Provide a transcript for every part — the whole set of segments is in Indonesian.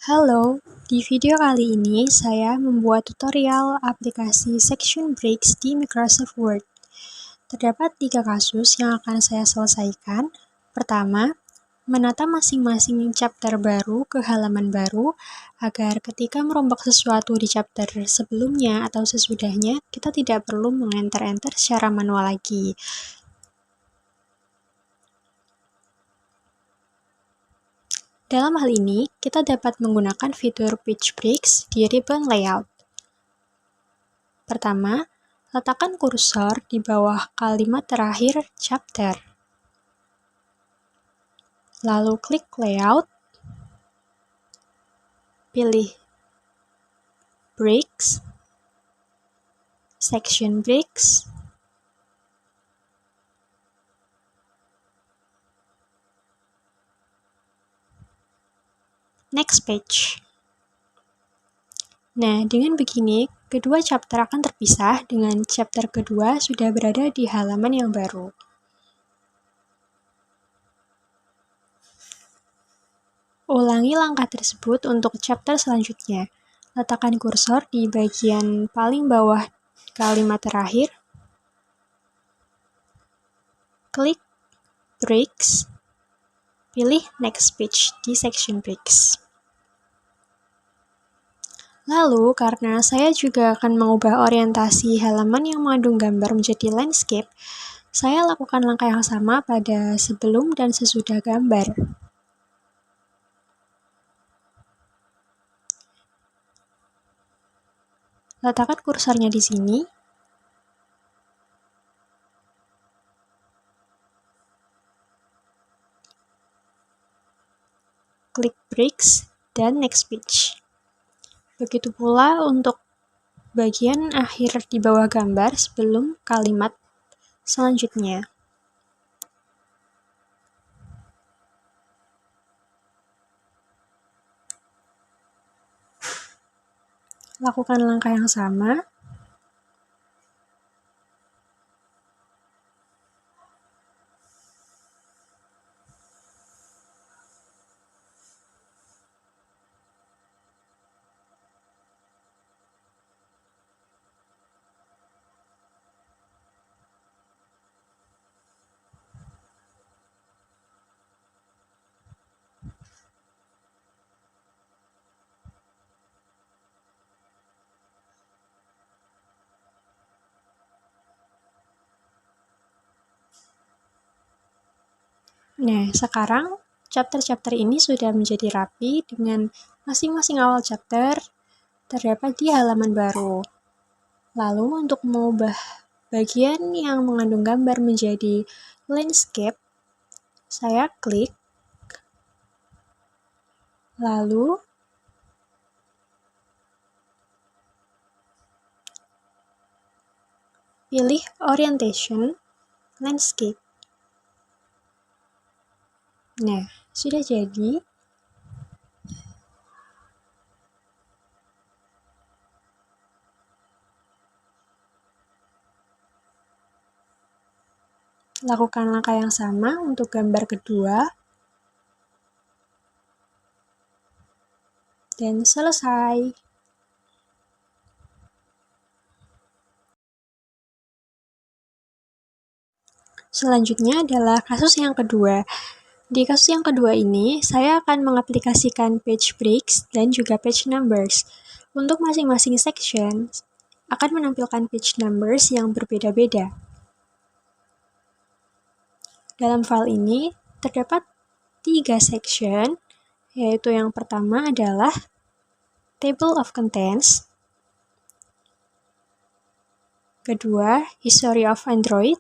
Halo, di video kali ini saya membuat tutorial aplikasi Section Breaks di Microsoft Word. Terdapat 3 kasus yang akan saya selesaikan. Pertama, menata masing-masing chapter baru ke halaman baru agar ketika merombak sesuatu di chapter sebelumnya atau sesudahnya, kita tidak perlu mengenter-enter secara manual lagi. Dalam hal ini, kita dapat menggunakan fitur Page Breaks di ribbon layout. Pertama, letakkan kursor di bawah kalimat terakhir chapter. Lalu klik Layout, pilih Breaks, Section Breaks, Next Page. Nah, dengan begini, kedua chapter akan terpisah dengan chapter kedua sudah berada di halaman yang baru. Ulangi langkah tersebut untuk chapter selanjutnya. Letakkan kursor di bagian paling bawah kalimat terakhir. Klik Breaks, pilih Next Page di Section Breaks. Lalu, karena saya juga akan mengubah orientasi halaman yang mengandung gambar menjadi landscape, saya lakukan langkah yang sama pada sebelum dan sesudah gambar. Letakkan kursornya di sini. Klik Breaks dan Next Page. Begitu pula untuk bagian akhir di bawah gambar sebelum kalimat selanjutnya. Lakukan langkah yang sama. Nah, sekarang chapter-chapter ini sudah menjadi rapi dengan masing-masing awal chapter terdapat di halaman baru. Lalu untuk mengubah bagian yang mengandung gambar menjadi landscape, saya klik, lalu pilih orientation, landscape. Nah, sudah jadi. Lakukan langkah yang sama untuk gambar kedua. Dan selesai. Selanjutnya adalah kasus yang kedua. Di kasus yang kedua ini, saya akan mengaplikasikan page breaks dan juga page numbers. Untuk masing-masing section, akan menampilkan page numbers yang berbeda-beda. Dalam file ini, terdapat 3 section, yaitu yang pertama adalah Table of Contents, kedua, History of Android,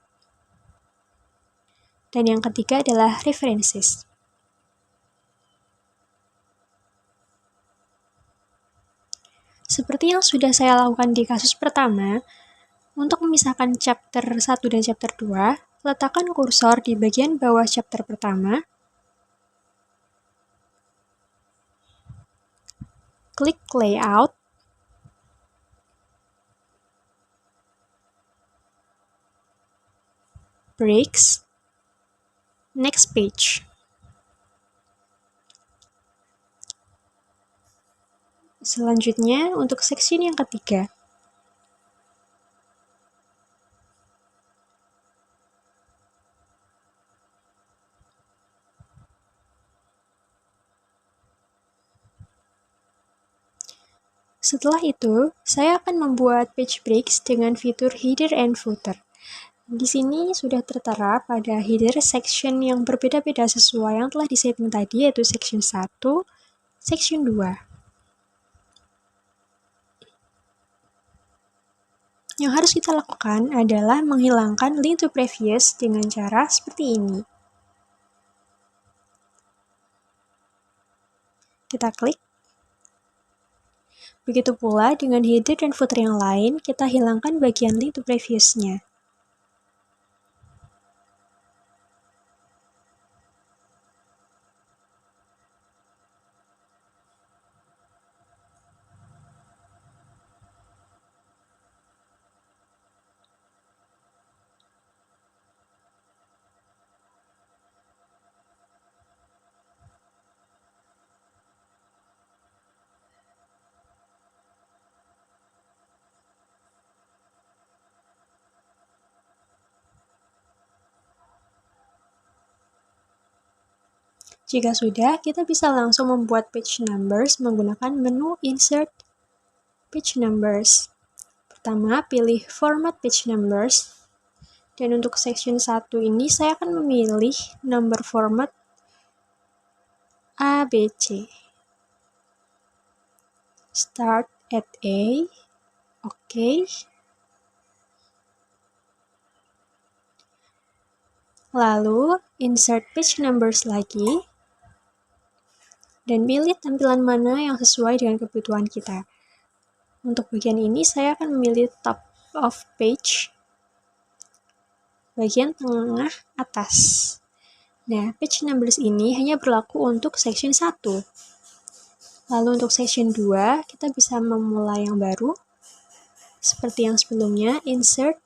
dan yang ketiga adalah References. Seperti yang sudah saya lakukan di kasus pertama, untuk memisahkan chapter 1 dan chapter 2, letakkan kursor di bagian bawah chapter pertama, klik Layout, Breaks, Next Page. Selanjutnya, untuk section yang ketiga. Setelah itu, saya akan membuat page breaks dengan fitur header and footer. Di sini sudah tertera pada header section yang berbeda-beda sesuai yang telah disetting tadi, yaitu section 1, section 2. Yang harus kita lakukan adalah menghilangkan link to previous dengan cara seperti ini. Kita klik. Begitu pula dengan header dan footer yang lain, kita hilangkan bagian link to previous-nya. Jika sudah, kita bisa langsung membuat page numbers menggunakan menu Insert Page Numbers. Pertama, pilih Format Page Numbers. Dan untuk section 1 ini, saya akan memilih number format ABC. Start at A. Oke. Lalu, insert page numbers lagi. Dan pilih tampilan mana yang sesuai dengan kebutuhan kita. Untuk bagian ini, saya akan memilih top of page, bagian tengah atas. Nah, page numbers ini hanya berlaku untuk section 1. Lalu untuk section 2, kita bisa memulai yang baru. Seperti yang sebelumnya, insert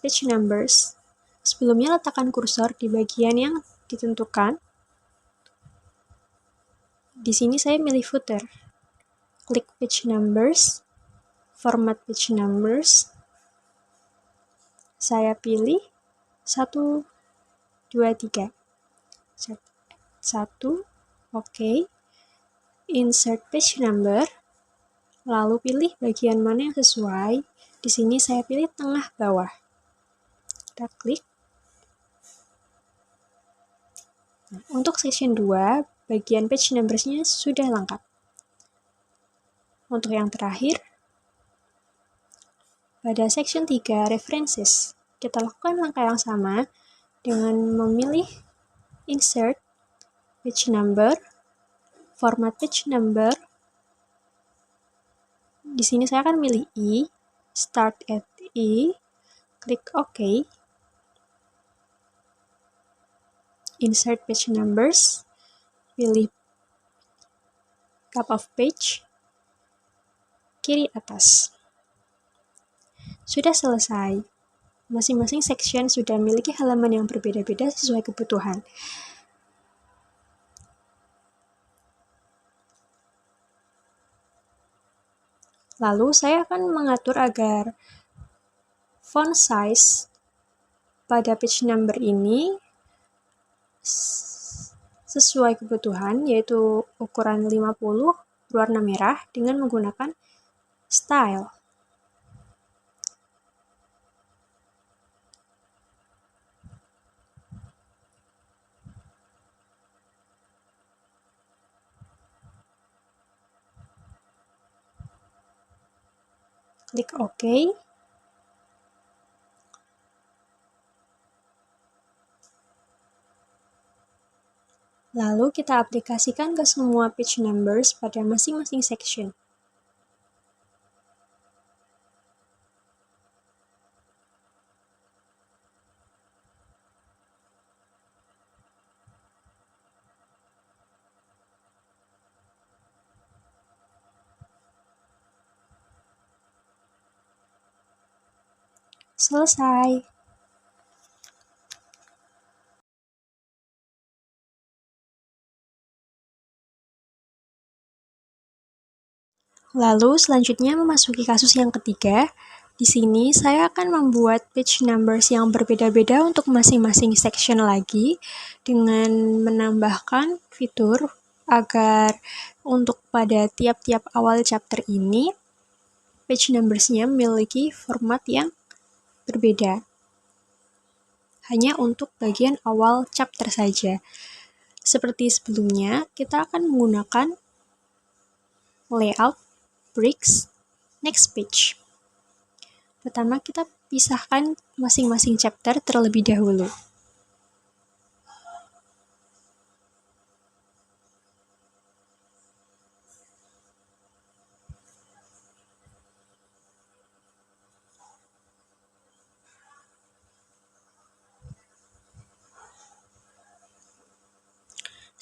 page numbers. Sebelumnya, letakkan kursor di bagian yang ditentukan. Di sini saya milih footer. Klik page numbers, format page numbers. Saya pilih 1, 2, 3. 1, oke. Insert page number. Lalu pilih bagian mana yang sesuai. Di sini saya pilih tengah bawah. Kita klik. Nah, untuk section 2, bagian page numbers-nya sudah lengkap. Untuk yang terakhir, pada section 3, references, kita lakukan langkah yang sama dengan memilih insert page number, format page number. Di sini saya akan milih E, start at E, klik OK. Insert page numbers, pilih top of page, kiri atas. Sudah selesai. Masing-masing section sudah memiliki halaman yang berbeda-beda sesuai kebutuhan. Lalu saya akan mengatur agar font size pada page number ini sesuai kebutuhan, yaitu ukuran 50 berwarna merah dengan menggunakan style. Klik OK. Lalu kita aplikasikan ke semua page numbers pada masing-masing section. Selesai. Lalu selanjutnya memasuki kasus yang ketiga. Di sini saya akan membuat page numbers yang berbeda-beda untuk masing-masing section lagi dengan menambahkan fitur agar untuk pada tiap-tiap awal chapter ini page numbers-nya memiliki format yang berbeda. Hanya untuk bagian awal chapter saja. Seperti sebelumnya, kita akan menggunakan layout, bricks, next page. Pertama, kita pisahkan masing-masing chapter terlebih dahulu.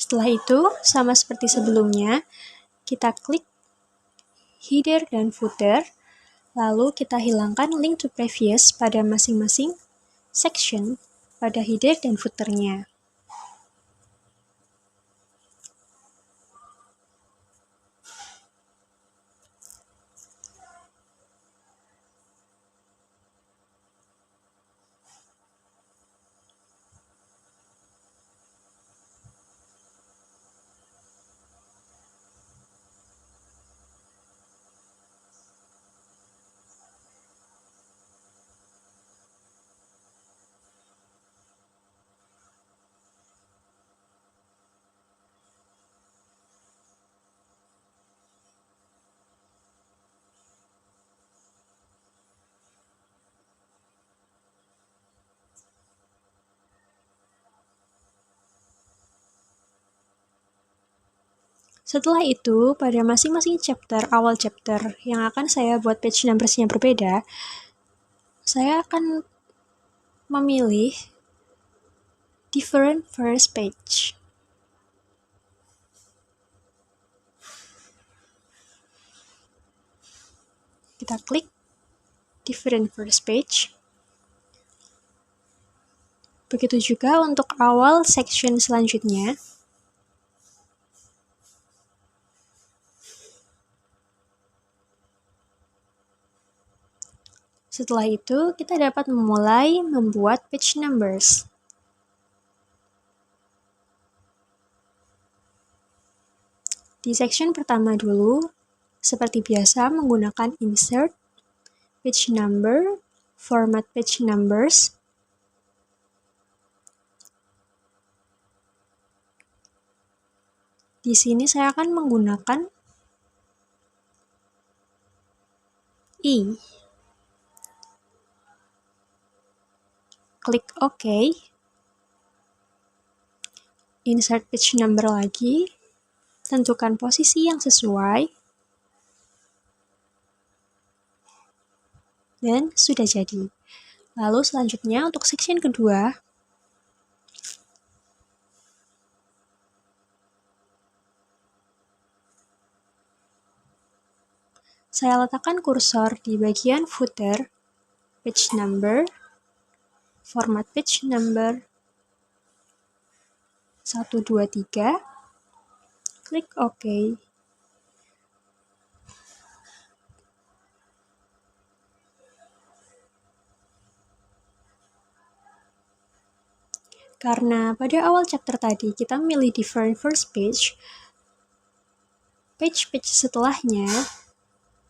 Setelah itu, sama seperti sebelumnya, kita klik header dan footer, lalu kita hilangkan link to previous pada masing-masing section pada header dan footernya. Setelah itu, pada masing-masing chapter, awal chapter yang akan saya buat page numbers-nya berbeda, saya akan memilih different first page. Kita klik different first page. Begitu juga untuk awal section selanjutnya. Setelah itu, kita dapat memulai membuat page numbers. Di section pertama dulu, seperti biasa menggunakan insert, page number, format page numbers. Di sini saya akan menggunakan E. Klik OK. Insert page number lagi. Tentukan posisi yang sesuai. Dan sudah jadi. Lalu selanjutnya untuk section kedua, saya letakkan kursor di bagian footer, page number, format page number, 1, 2, 3, klik OK. Karena pada awal chapter tadi kita memilih different first page, page-page setelahnya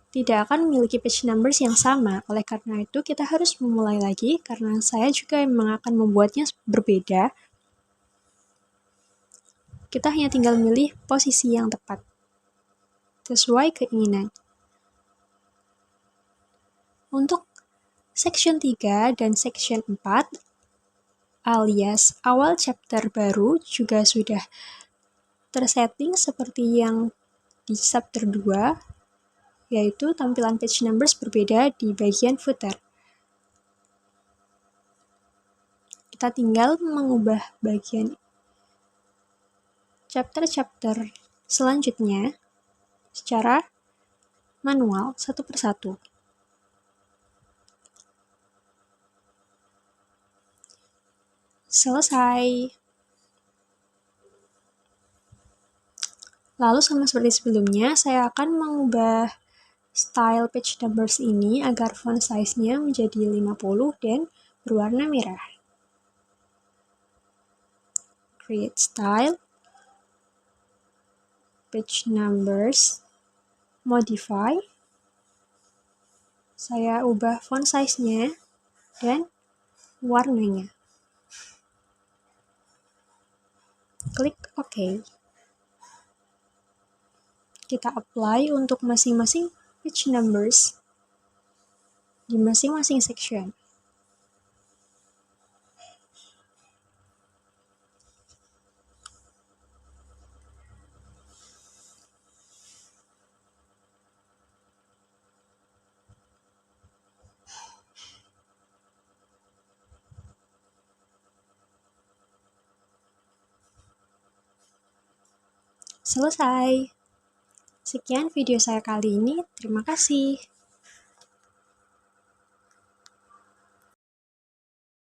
tidak akan memiliki page numbers yang sama. Oleh karena itu, kita harus memulai lagi karena saya juga memang akan membuatnya berbeda. Kita hanya tinggal memilih posisi yang tepat, sesuai keinginan. Untuk section 3 dan section 4, alias awal chapter baru juga sudah tersetting seperti yang di chapter 2, yaitu tampilan page numbers berbeda di bagian footer. Kita tinggal mengubah bagian chapter-chapter selanjutnya secara manual satu persatu. Selesai. Lalu sama seperti sebelumnya, saya akan mengubah style page numbers ini agar font size-nya menjadi 50 dan berwarna merah. Create style, page numbers, modify. Saya ubah font size-nya dan warnanya. Klik OK. Kita apply untuk masing-masing page numbers di masing-masing section. Selesai. Sekian video saya kali ini. Terima kasih.